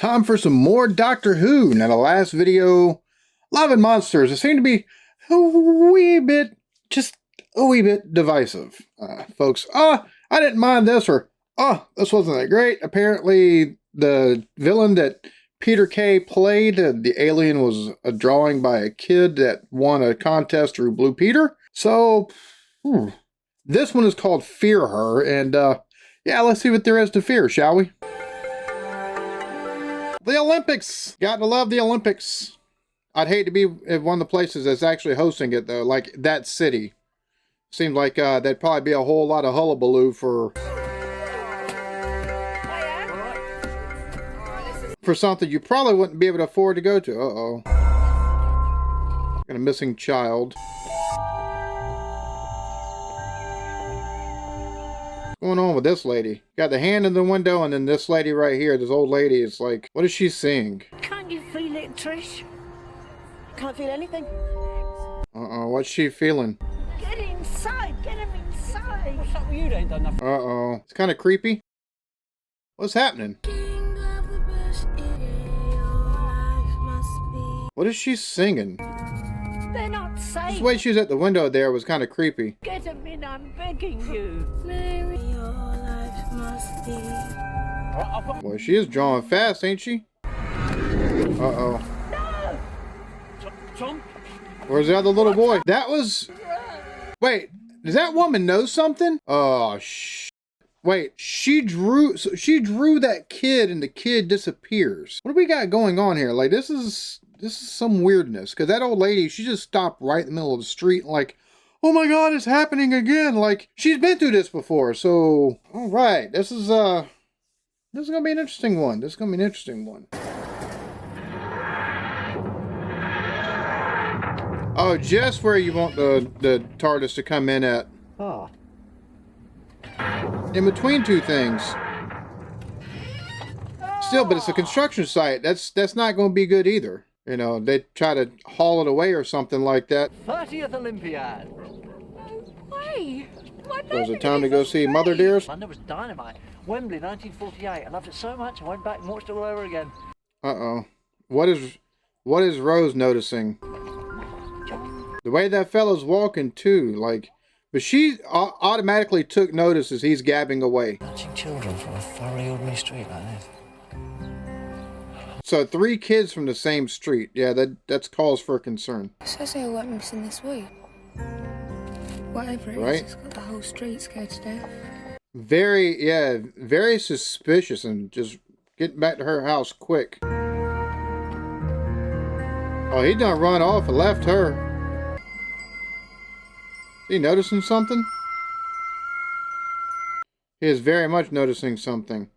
Time for some more Doctor Who. Now the last video, Love and Monsters, it seemed to be a wee bit divisive. Folks, I didn't mind this, or, this wasn't that great. Apparently the villain that Peter Kay played, the alien, was a drawing by a kid that won a contest through Blue Peter. So, this one is called Fear Her, and yeah, let's see what there is to fear, shall we? The Olympics! Got to love the Olympics. I'd hate to be at one of the places that's actually hosting it, though, like that city. Seems like there'd probably be a whole lot of hullabaloo for something you probably wouldn't be able to afford to go to. Uh-oh. Got a missing child. What's going on with this lady? Got the hand in the window, and then this lady right here, this old lady, is like, what is she seeing? Can't you feel it, Trish? Can't feel anything. Uh-oh, what's she feeling? Get inside, get him inside. What's up with you? They ain't done nothing. Uh-oh. It's kind of creepy. What's happening? What is she singing? They're not safe. The way she's at the window there was kind of creepy. Get him in, I'm begging you. Boy, she is drawing fast, ain't she? Uh-oh. No! Tom? Where's the other little boy? That was... Wait, does that woman know something? Oh, wait, she drew that kid, and the kid disappears. What do we got going on here? Like, this is some weirdness, because that old lady, she just stopped right in the middle of the street and like, oh my god, it's happening again. Like, she's been through this before. So, all right, this is gonna be an interesting one. This is gonna be an interesting one. Oh, just where you want the Tardis to come in at. Ah. In between two things. Still, but it's a construction site. That's not going to be good either. You know, they try to haul it away or something like that. 30th Olympiad. No way. So is it time to go see Mother Dearest? London was dynamite. Wembley, 1948. I loved it so much, I went back and watched it all over again. Uh-oh. What is Rose noticing? The way that fella's walking, too. Like, but she automatically took notice as he's gabbing away. Watching children from a thoroughly ordinary street like this. So 3 kids from the same street. Yeah, that's cause for concern. It says they all went missing this week. Whatever it is, it's got the whole street scared to death. Very suspicious, and just getting back to her house quick. Oh, he done run off and left her. Is he noticing something? He is very much noticing something.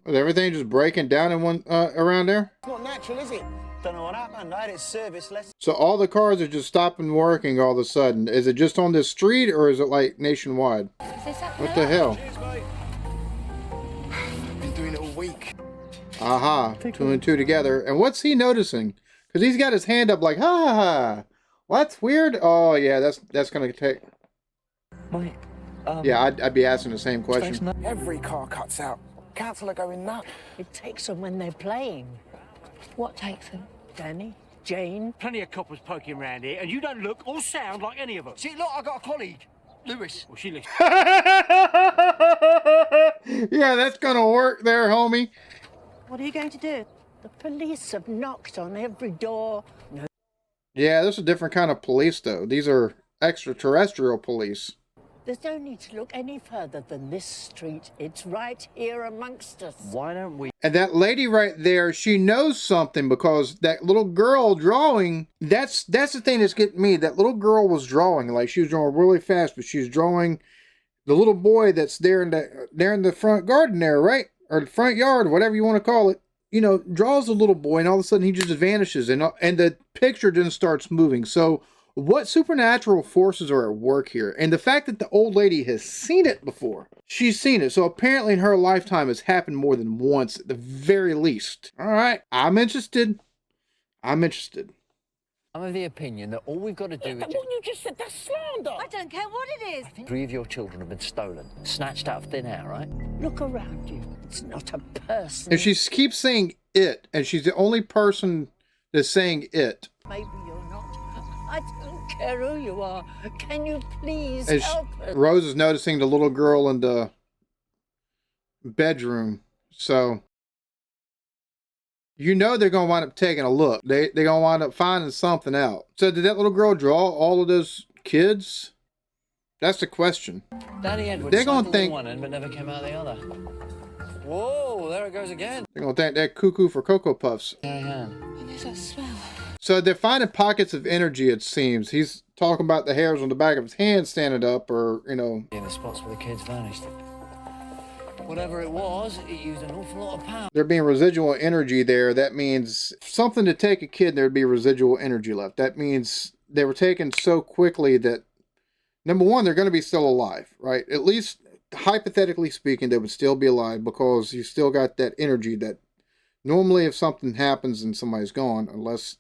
Is everything just breaking down in one around there? It's not natural, is it? Don't know what happened. I had it serviced less. So all the cars are just stopping working all of a sudden. Is it just on this street, or is it like nationwide? What the hell? Cheers, mate. I've been doing it all week. Aha, 2 and 2 together. And what's he noticing? Because he's got his hand up like, ha ha ha. What's weird? Oh yeah, that's gonna take. Mate, yeah, I'd be asking the same question. Every car cuts out. Council are going nuts. It takes them when they're playing. What takes them? Danny, Jane. plenty of coppers poking around here, and you don't look or sound like any of them. See, look, I got a colleague, Lewis. Well, she looks. Yeah, that's gonna work there, homie. What are you going to do? The police have knocked on every door. No. Yeah, this is a different kind of police, though. These are extraterrestrial police. There's no need to look any further than this street. It's right here amongst us. Why don't we? And that lady right there, she knows something, because that little girl drawing, that's the thing that's getting me. That little girl was drawing, like she was drawing really fast, but she's drawing the little boy that's there in the front garden there, right? Or the front yard, whatever you want to call it. You know, draws the little boy, and all of a sudden he just vanishes, and the picture then starts moving. So what supernatural forces are at work here? And the fact that the old lady has seen it before. She's seen it. So apparently in her lifetime it's happened more than once at the very least. All right. I'm interested. I I'm of the opinion that all we've got to do is... What you just said, that's slander. I don't care what it is. 3 of your children have been stolen, snatched out of thin air, right? Look around you. It's not a person. And she keeps saying it, and she's the only person that's saying it. Maybe you're not. I don't care who you are. Can you please And help us? Rose is noticing the little girl in the bedroom, so you know they're gonna wind up taking a look. They're gonna wind up finding something out. So did that little girl draw all of those kids? That's the question. Danny Edwards They're gonna sampled think one end but never came out the other. Whoa, there it goes again. they're gonna think they're cuckoo for Cocoa Puffs. There's that smell. So they're finding pockets of energy, it seems. He's talking about the hairs on the back of his hand standing up, or, you know. In the spots where the kids vanished. Whatever it was, it used an awful lot of power. There being residual energy there, that means something to take a kid, there'd be residual energy left. That means they were taken so quickly that, number one, they're going to be still alive, right? At least, hypothetically speaking, they would still be alive because you still got that energy that normally if something happens and somebody's gone, unless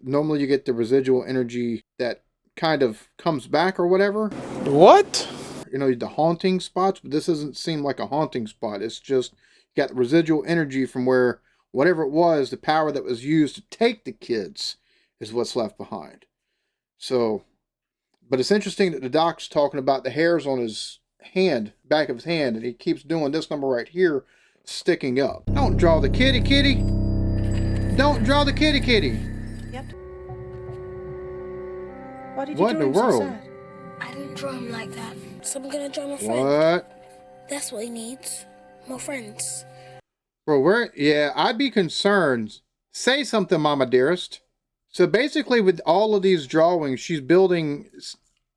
normally you get the residual energy that kind of comes back or whatever. What? You know, the haunting spots, but this doesn't seem like a haunting spot. It's just you got the residual energy from where whatever it was, the power that was used to take the kids is what's left behind. So, but it's interesting that the doc's talking about the hairs on his hand, back of his hand, and he keeps doing this number right here, sticking up. Don't draw the kitty kitty. Don't draw the kitty kitty. Yep. Why did What in the world? I didn't draw him like that. So I'm gonna draw my friend. What? That's what he needs. More friends. Bro, yeah, I'd be concerned. Say something, Mama Dearest. So basically with all of these drawings, she's building,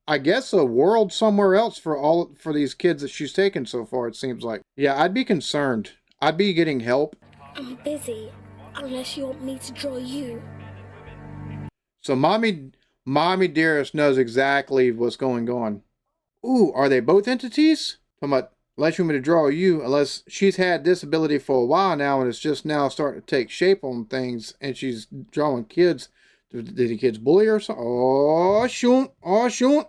I guess, a world somewhere else for these kids that she's taken so far, it seems like. Yeah, I'd be concerned. I'd be getting help. I'm busy. Unless you want me to draw you. So Mommy Dearest knows exactly what's going on. Ooh, are they both entities? Unless you want me to draw you, unless she's had this ability for a while now and it's just now starting to take shape on things and she's drawing kids. Did the kids bully her or something? Oh, shoot. Oh, shoot.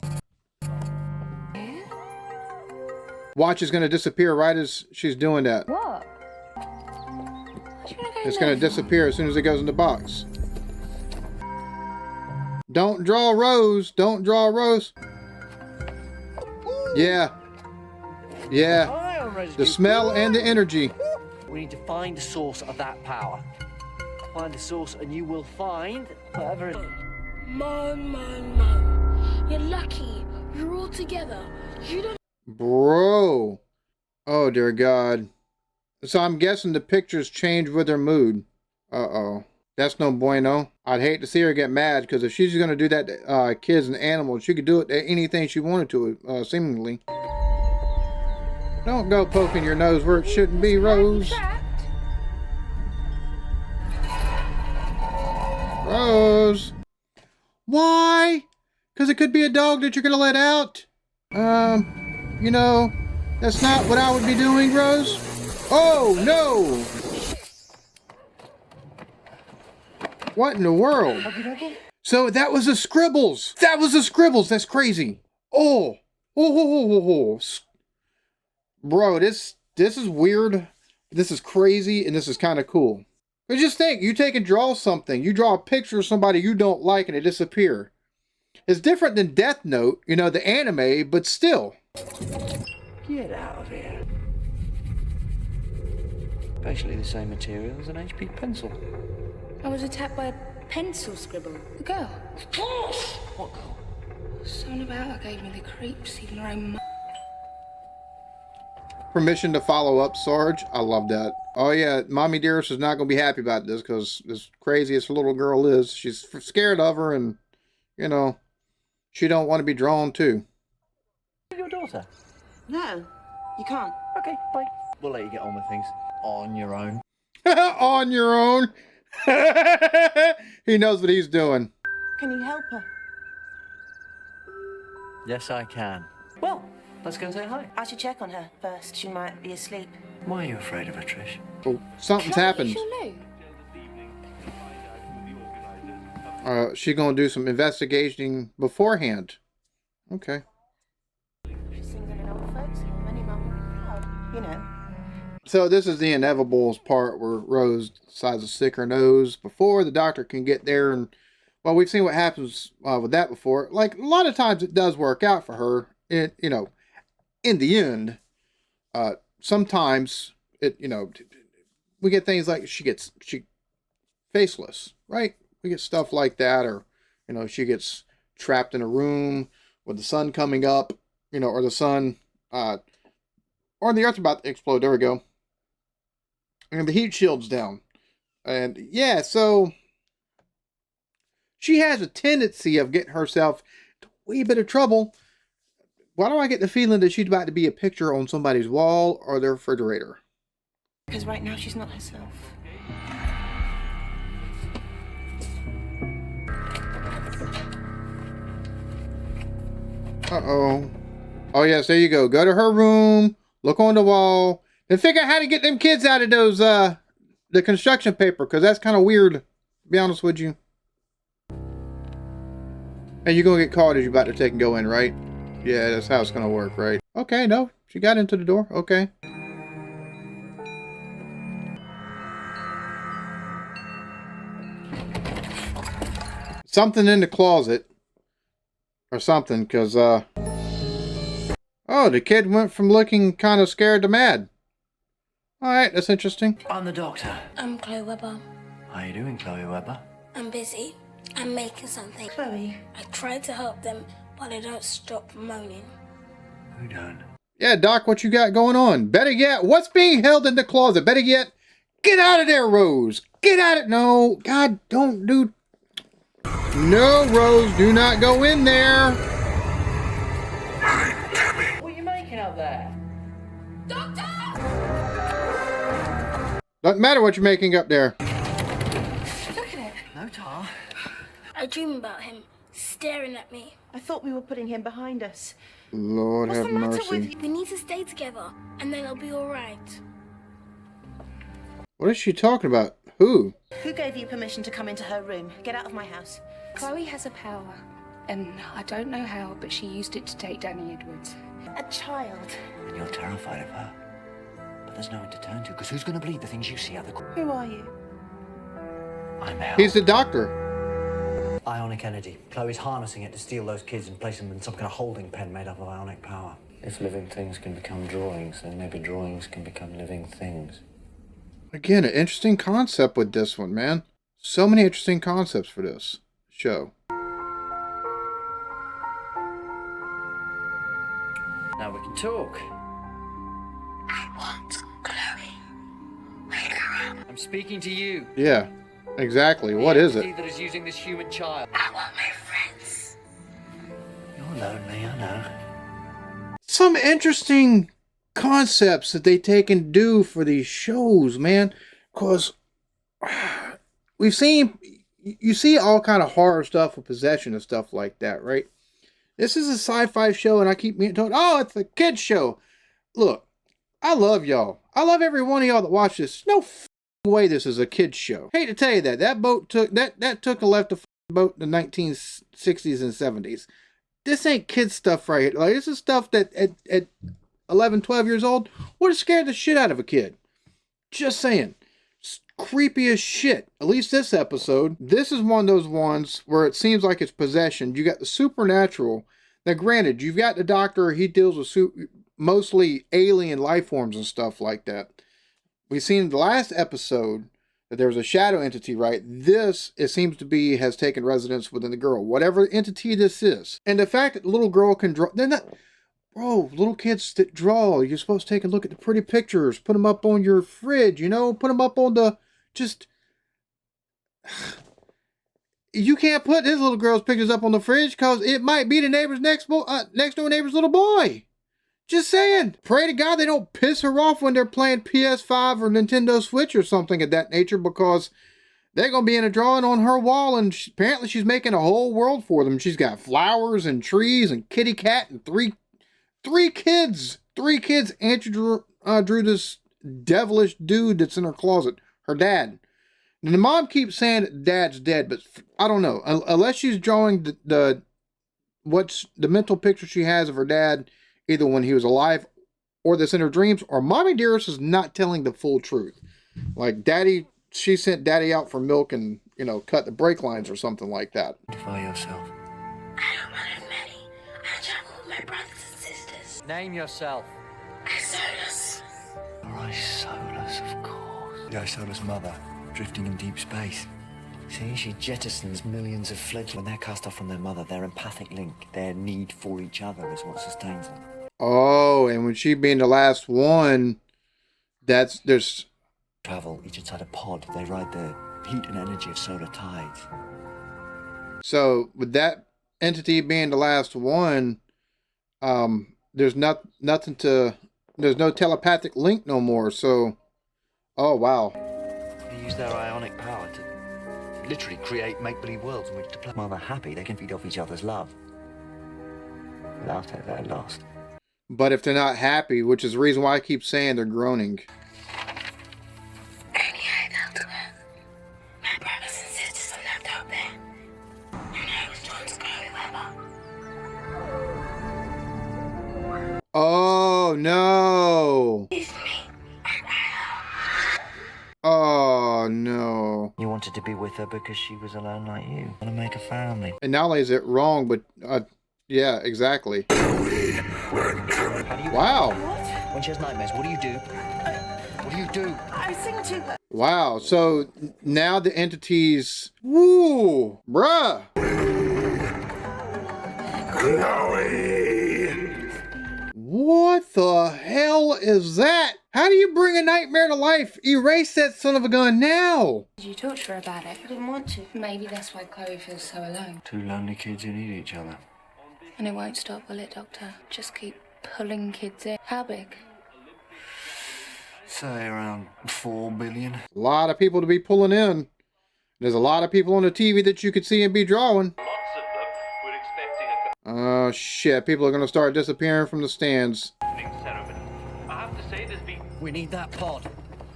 Watch is going to disappear right as she's doing that. What? It's going to disappear as soon as it goes in the box. Don't draw Rose. Don't draw Rose. Yeah. Yeah. The smell and the energy. We need to find the source of that power. Find the source and you will find whatever it is. Mine. You're lucky. You're all together. You don't... Bro. Oh, dear God. So I'm guessing the pictures change with her mood. Uh-oh. That's no bueno. I'd hate to see her get mad, because if she's going to do that to kids and animals, she could do it to anything she wanted to, seemingly. Don't go poking your nose where it shouldn't be, Rose. Rose. Why? Because it could be a dog that you're going to let out. You know, that's not what I would be doing, Rose. Oh, no. What in the world? So that was the scribbles. That was the scribbles. That's crazy. Oh. Bro, this is weird. This is crazy, and this is kind of cool. But just think, you take and draw something. You draw a picture of somebody you don't like, and it disappears. It's different than Death Note, you know, the anime, but still. Get out of here. Basically the same material as an HP pencil. I was attacked by a pencil scribble. A girl. Of course! What girl? Something about her gave me the creeps, even her own Permission to follow up, Sarge. I love that. Oh yeah, Mommy Dearest is not going to be happy about this, because as crazy as her little girl is, she's scared of her, and, you know, she don't want to be drawn too. Your daughter? No, you can't. Okay, bye. We'll let you get on with things on your own. On your own. He knows what he's doing. Can you help her? Yes, I can. Well, let's go and say hi. I should check on her first. She might be asleep. Why are you afraid of her, Trish? Oh, something's happened. She's gonna do some investigating beforehand. Okay. She sings in an old folks home. Any mum would be proud, you know. So this is the inevitable part where Rose decides to stick her nose before the doctor can get there, and well, we've seen what happens with that before. Like a lot of times, it does work out for her. It, you know, in the end, sometimes it, you know, we get things like she faceless, right? We get stuff like that, or you know, she gets trapped in a room with the sun coming up, you know, or the sun, or the earth's about to explode. There we go. And the heat shield's down. And yeah, so she has a tendency of getting herself into a wee bit of trouble. Why do I get the feeling that she's about to be a picture on somebody's wall or their refrigerator? Because right now she's not herself. Uh-oh. Oh, yes, there you go. Go to her room, look on the wall, and figure out how to get them kids out of those, the construction paper, because that's kind of weird, to be honest with you. And you're going to get caught as you're about to take and go in, right? Yeah, that's how it's going to work, right? Okay, no, she got into the door. Okay. Something in the closet. Or something, because, oh, the kid went from looking kind of scared to mad. Alright, that's interesting. I'm the doctor. I'm Chloe Webber. How you doing, Chloe Webber? I'm busy. I'm making something. Chloe. I try to help them, but they don't stop moaning. Who don't? Yeah, Doc, what you got going on? Better yet, what's being held in the closet? Better yet, get out of there, Rose. Get out of... No, God, don't do... No, Rose, do not go in there. What are you making up there? Doesn't matter what you're making up there. Look at it. No, Tar. I dream about him staring at me. I thought we were putting him behind us. Lord What's have the matter mercy. with you? We need to stay together, and then it'll be all right. What is she talking about? Who? Who gave you permission to come into her room? Get out of my house. Chloe has a power, and I don't know how, but she used it to take Danny Edwards. A child. And you're terrified of her. But there's no one to turn to, because who's going to believe the things you see out the corner? Who are you? I'm Hal. He's the doctor. Ionic energy. Chloe's harnessing it to steal those kids and place them in some kind of holding pen made up of ionic power. If living things can become drawings, then maybe drawings can become living things. Again, an interesting concept with this one, man. So many interesting concepts for this show. Now we can talk. I want Chloe. Wake her up. I'm speaking to you. Yeah, exactly. What is it? That is using this human child. I want my friends. You're lonely, I know. Some interesting concepts that they take and do for these shows, man. Because we've seen, you see all kind of horror stuff with possession and stuff like that, right? This is a sci-fi show, and I keep being told, oh, it's a kid's show. Look, I love y'all. I love every one of y'all that watch this. No way this is a kid's show. Hate to tell you that. That boat took, that took and left the boat in the 1960s and 70s. This ain't kid stuff right here. Like, this is stuff that at 11, 12 years old would have scared the shit out of a kid. Just saying. It's creepy as shit. At least this episode. This is one of those ones where it seems like it's possession. You got the supernatural. Now, granted, you've got the doctor. He deals with mostly alien life forms and stuff like that. We've seen in the last episode that there was a shadow entity, right? This, it seems to be, has taken residence within the girl. Whatever entity this is. And the fact that the little girl can draw... They're not... Bro, little kids that draw, you're supposed to take a look at the pretty pictures. Put them up on your fridge, you know? Put them up on the... Just... You can't put this little girl's pictures up on the fridge because it might be the neighbor's next door neighbor's little boy. Just saying. Pray to God they don't piss her off when they're playing PS5 or Nintendo Switch or something of that nature, because they're going to be in a drawing on her wall, and apparently she's making a whole world for them. She's got flowers and trees and kitty cat and three kids. Three kids. Andrew drew this devilish dude that's in her closet. Her dad. And the mom keeps saying that dad's dead, but I don't know. Unless she's drawing what's the mental picture she has of her dad, either when he was alive or that's in her dreams, or Mommy Dearest is not telling the full truth. Like daddy, she sent daddy out for milk and, you know, cut the brake lines or something like that. Identify yourself. I don't want to marry. I travel with my brothers and sisters. Name yourself. Isolus. Isolus, of course. The Isolus mother, drifting in deep space. See, she jettisons millions of fledglings. When they're cast off from their mother, their empathic link, their need for each other is what sustains them. Oh, and when she being the last one, there's Travel each inside a pod. They ride the heat and energy of solar tides. so with that entity being the last one, there's nothing to, there's no telepathic link no more. So, oh wow. They use their ionic power to literally create make-believe worlds in which to play. While they're happy, they can feed off each other's love. Without it, they're lost. But if they're not happy, which is the reason why I keep saying they're groaning. Only I know to her. My brothers and sisters are left out there. And I was drawn to go with her. Oh no. It's me. And I Oh no. You wanted to be with her because she was alone like you. Want to make a family. And not only is it wrong, but yeah, exactly. Wow. When she has nightmares, what do you do? What do you do? I sing to her. Wow. So now the entities. Woo, bruh. What the hell is that? How do you bring a nightmare to life? Erase that son of a gun now. Did you talk to her about it? I didn't want to. Maybe that's why Chloe feels so alone. Two lonely kids who need each other. And it won't stop, will it, Doctor? Just keep pulling kids in. How big? Say around 4 billion. A lot of people to be pulling in. There's a lot of people on the TV that you could see and be drawing. Oh shit, people are gonna start disappearing from the stands. We need that pod.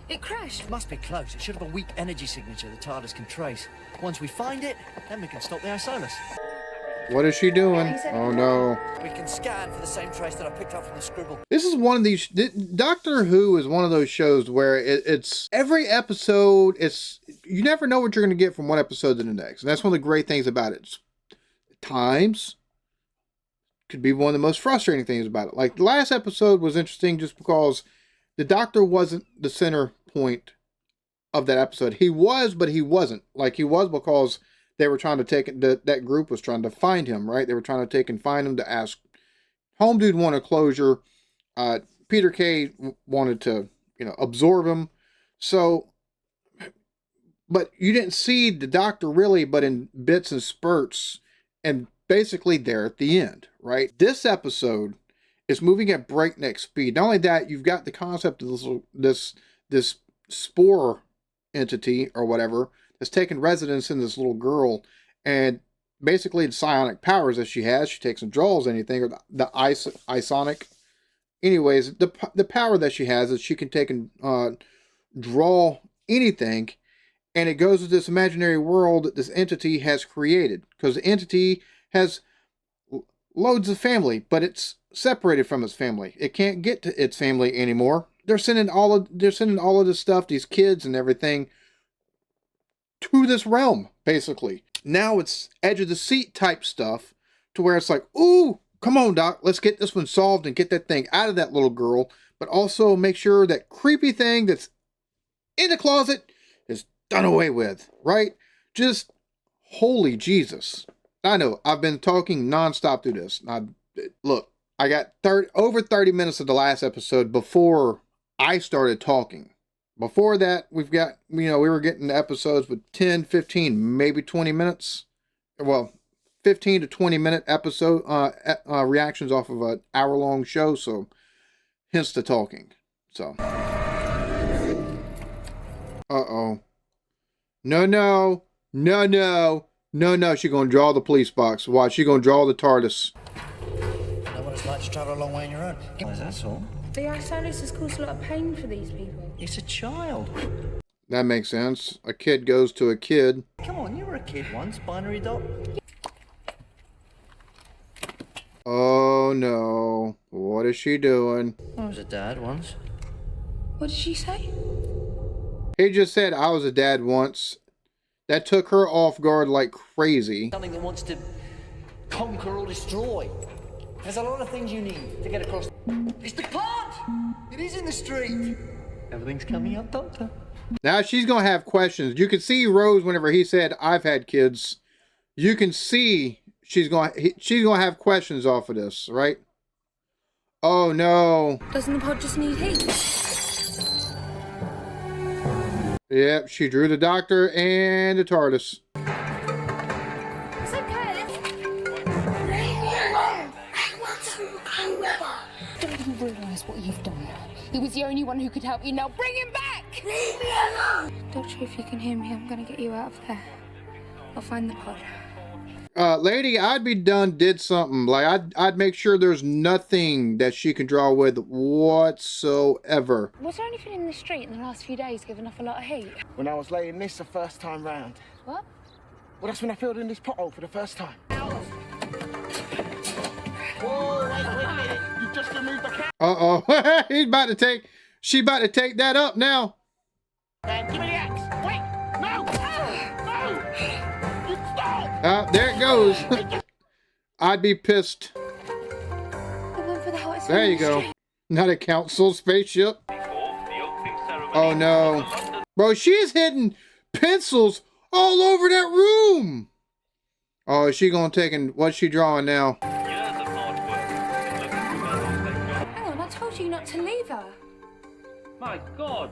It crashed. It must be close. It should have a weak energy signature the Tardis can trace. Once we find it, then we can stop the Isolus. What is she doing? Oh no. We can scan for the same trace that I picked up from the scribble. This is one of these, Doctor Who is one of those shows where it's every episode, you never know what you're going to get from one episode to the next. And that's one of the great things about it. At times, could be one of the most frustrating things about it. Like the last episode was interesting just because the Doctor wasn't the center point of that episode. He was, but he wasn't. Like he was because they were trying to take that group was trying to find him, right? They were trying to take and find him to ask. Home Dude wanted closure. Peter Kay wanted to, absorb him. So, but you didn't see the Doctor really, but in bits and spurts, and basically there at the end, right? This episode is moving at breakneck speed. Not only that, you've got the concept of this spore entity or whatever that's taken residence in this little girl, and basically the psionic powers that she has, she takes and draws anything, or the isonic. Anyways, the power that she has is she can take and draw anything, and it goes to this imaginary world that this entity has created, because the entity has loads of family, but it's separated from its family. It can't get to its family anymore. They're sending all of this stuff, these kids and everything, to this realm, basically. Now it's edge of the seat type stuff, to where it's like, ooh, come on, Doc, let's get this one solved and get that thing out of that little girl, but also make sure that creepy thing that's in the closet is done away with, right? Just, holy Jesus. I know, I've been talking nonstop through this. Look, I got over 30 minutes of the last episode before I started talking. Before that, we've got, we were getting episodes with 10, 15, maybe 20 minutes. Well, 15 to 20 minute episode reactions off of an hour-long show, so hence the talking. So. Uh-oh. No. She's going to draw the police box. Watch, she's going to draw the Tardis. I know what it's like to travel a long way on your own. That's all. The Isolus has caused a lot of pain for these people. It's a child. That makes sense. A kid goes to a kid. Come on, you were a kid once, binary dot. Oh no. What is she doing? I was a dad once. What did she say? He just said I was a dad once. That took her off guard like crazy. Something that wants to conquer or destroy. There's a lot of things you need to get across. It's the plant! It is in the street. Everything's coming up, Doctor. Now she's gonna have questions. You can see Rose whenever he said I've had kids. You can see she's gonna have questions off of this, right? Oh no. Doesn't the pod just need heat? Yep, she drew the Doctor and the TARDIS. It's okay. Don't you realise what you've done? He was the only one who could help you. Now bring him back! Leave me alone. Doctor, if you can hear me, I'm gonna get you out of there. I'll find the pod. Lady, I'd be done, did something. Like, I'd make sure there's nothing that she can draw with whatsoever. Was there anything in the street in the last few days giving off a lot of heat? When I was laying this the first time round. What? Well, that's when I filled in this pothole for the first time. Whoa, wait a minute. You just removed the cat. Uh-oh. She about to take that up now. Man, give me the axe. Wait, no. No. You stop. There it goes. I'd be pissed. The one for the hottest There one you in the go. street. Not a council spaceship. Oh no. Bro, she's hidden pencils all over that room. Oh, is she gonna take and what's she drawing now? Hang on, I told you not to leave her. My God.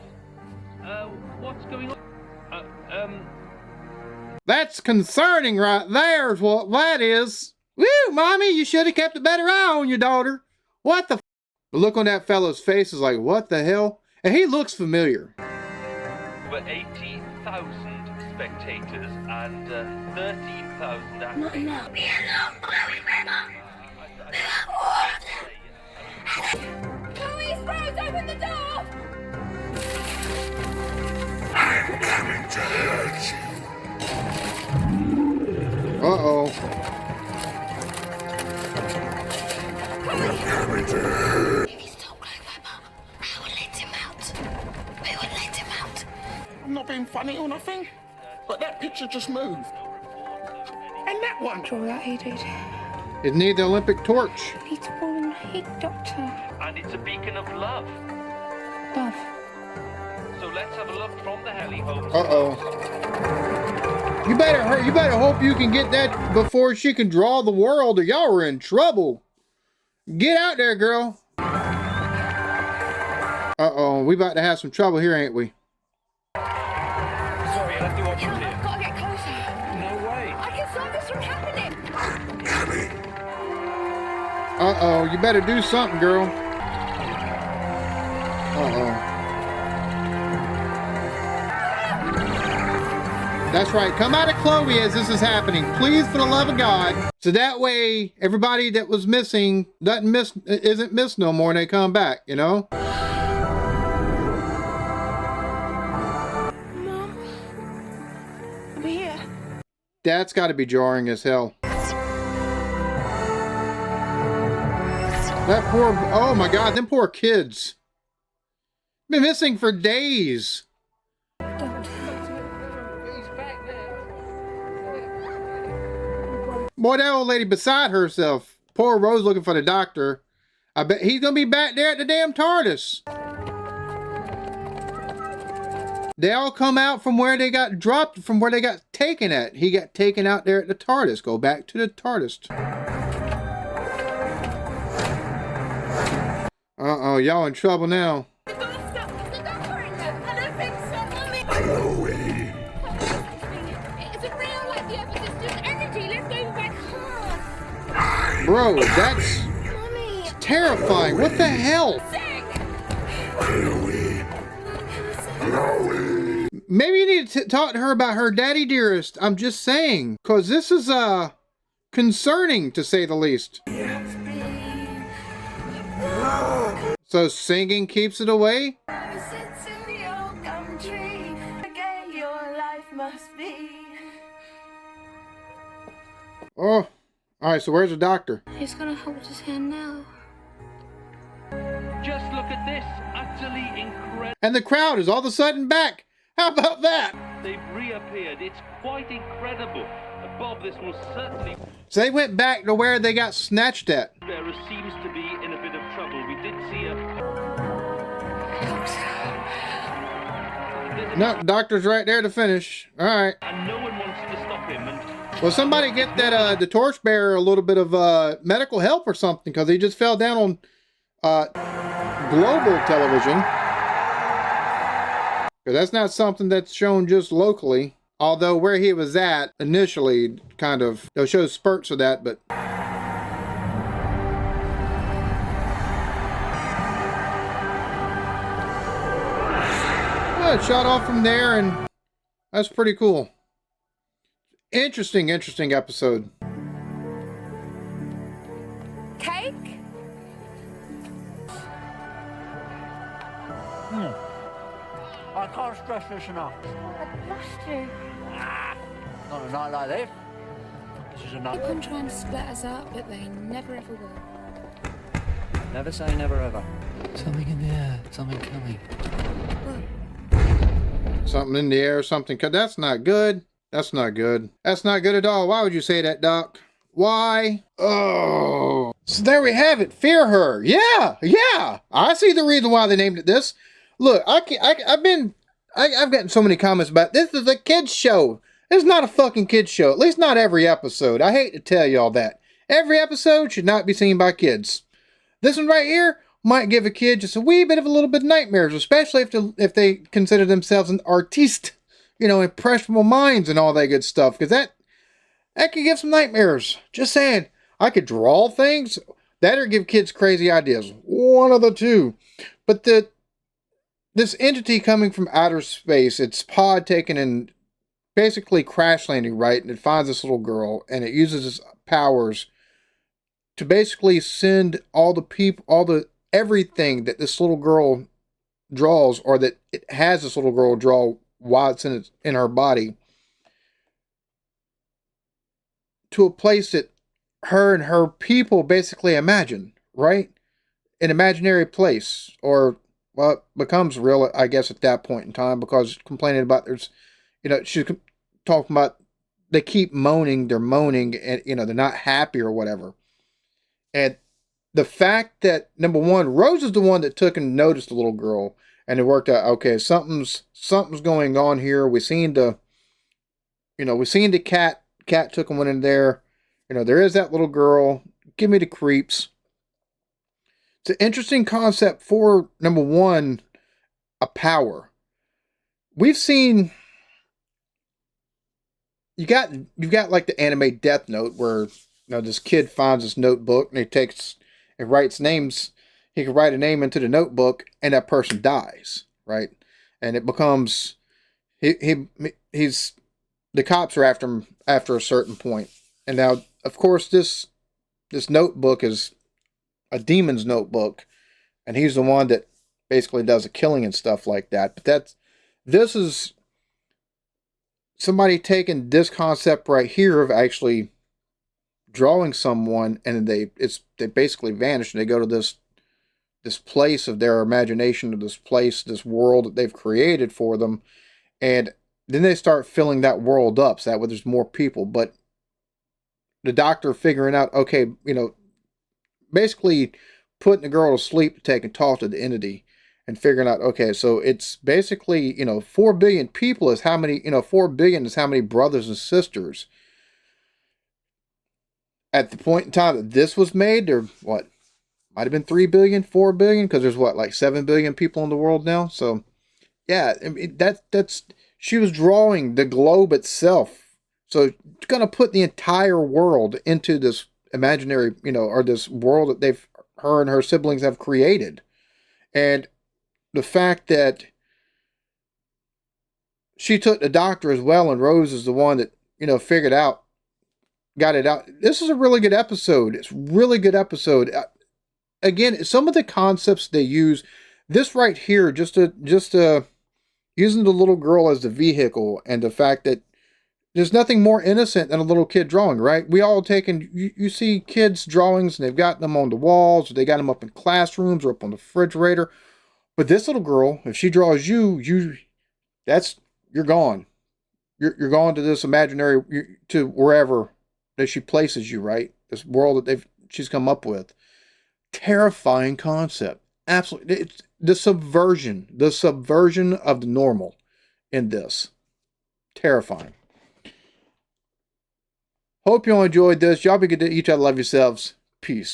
What's going on? That's concerning right there is what that is. Woo, mommy, you should have kept a better eye on your daughter. What the The look on that fellow's face is like, what the hell? And he looks familiar. Over 80,000 spectators and 13,000 actors. Not enough. Be alone, Chloe, remember? We want all of them. Louise, Rose, open the door! I'm coming to hurt you. Uh-oh. I'm coming to hurt. If he's not Chloe Webber, I will let him out. We will let him out. I'm not being funny or nothing, but that picture just moved. And that one. Draw that heat, dude. It needs the Olympic torch. Need to warm in heat, Doctor. And it's a beacon of love. Love. So let's have a look from the heli home. Uh-oh. You better hope you can get that before she can draw the world or y'all are in trouble. Get out there, girl. Uh-oh, we about to have some trouble here, ain't we? Sorry, I'll have to watch you I've here. got to get closer. No way. I can stop this from happening. I'm coming. Uh-oh, you better do something, girl. Uh-oh. That's right. Come out of Chloe as this is happening. Please, for the love of God. So that way, everybody that was missing isn't missed no more and they come back, you know? Mom. I'll be here. That's got to be jarring as hell. That poor, oh my God, them poor kids. Been missing for days. Boy, that old lady beside herself. Poor Rose looking for the doctor. I bet he's gonna be back there at the damn TARDIS. They all come out from where they got dropped, from where they got taken at. He got taken out there at the TARDIS. Go back to the TARDIS. Uh-oh, y'all in trouble now. Chloe. Is it real? Like the evidence, just energy? Let's go back home. Bro, that's terrifying. What the hell? Chloe. Chloe. Maybe you need to talk to her about her daddy dearest. I'm just saying. Because this is, concerning, to say the least. No. So singing keeps it away? Sits in the old gum tree. must be. Oh, all right. So where's the doctor? He's gonna hold his hand now. Just look at this. Utterly incredible. And the crowd is all of a sudden back. How about that? They've reappeared. It's quite incredible. Bob, this will certainly... So they went back to where they got snatched at. Bearer seems to be in a bit of trouble. We did see a... No, doctor's right there to finish. All right. And no one wants to stop him. And... Well, somebody get that the torchbearer a little bit of medical help or something, because he just fell down on global television. Because that's not something that's shown just locally. Although where he was at initially, kind of, they'll show spurts of that, but... Well, it shot off from there, and that's pretty cool. Interesting episode. Cake? I can't stress this enough. I've lost you. Not a night like this. This is a night. Keep on trying to split us up, but they never ever will. Never say never ever. Something in the air. Something coming. Something in the air, something... That's not good. That's not good. That's not good at all. Why would you say that, Doc? Why? Oh. So there we have it. Fear Her. Yeah. I see the reason why they named it this. Look, I've gotten so many comments about this is a kid's show. It's not a fucking kid's show. At least not every episode. I hate to tell y'all that. Every episode should not be seen by kids. This one right here might give a kid just a wee bit of a little bit of nightmares, especially if they consider themselves an artiste, impressionable minds and all that good stuff. Because that could give some nightmares. Just saying. I could draw things. That or give kids crazy ideas. One of the two. But this entity coming from outer space, its pod taken and basically crash landing, right? And it finds this little girl, and it uses its powers to basically send all the people, everything that this little girl draws, or that it has this little girl draw while it's in her body, to a place that her and her people basically imagine, right? An imaginary place, or... Well, it becomes real, I guess, at that point in time, because complaining about she's talking about they keep moaning, they're moaning, and, they're not happy or whatever. And the fact that, number one, Rose is the one that took and noticed the little girl, and it worked out, okay, something's going on here. We seen the cat took and went in there. There is that little girl. Give me the creeps. It's an interesting concept for, number one, a power. We've seen... You've got like the anime Death Note, where this kid finds this notebook and he writes names. He can write a name into the notebook, and that person dies, right? And it becomes he's the cops are after him after a certain point. And now, of course, this notebook is a demon's notebook, and he's the one that basically does the killing and stuff like that. But this is somebody taking this concept right here of actually drawing someone, and they basically vanish, and they go to this place of their imagination, to this world that they've created for them, and then they start filling that world up, so that way there's more people. But the doctor figuring out, okay, basically putting the girl to sleep to take and talk to the entity, and figuring out, okay, so it's basically, 4 billion people is how many, 4 billion is how many brothers and sisters. At the point in time that this was made, there, might have been 3 billion, 4 billion, because there's like 7 billion people in the world now. So, yeah, I mean, that's, she was drawing the globe itself. So, it's going to put the entire world into this imaginary, or this world that her and her siblings have created. And the fact that she took the doctor as well, and Rose is the one that, got it out. This is a really good episode. It's a really good episode. Again, some of the concepts they use, this right here, just to using the little girl as the vehicle, and the fact that there's nothing more innocent than a little kid drawing, right? We all taken, you see kids' drawings, and they've got them on the walls, or they got them up in classrooms, or up on the refrigerator. But this little girl, if she draws you're gone. You're gone to this imaginary, to wherever that she places you, right? This world that she's come up with. Terrifying concept. Absolutely. It's the subversion of the normal in this. Terrifying. Hope you all enjoyed this. Y'all be good to each other. Love yourselves. Peace.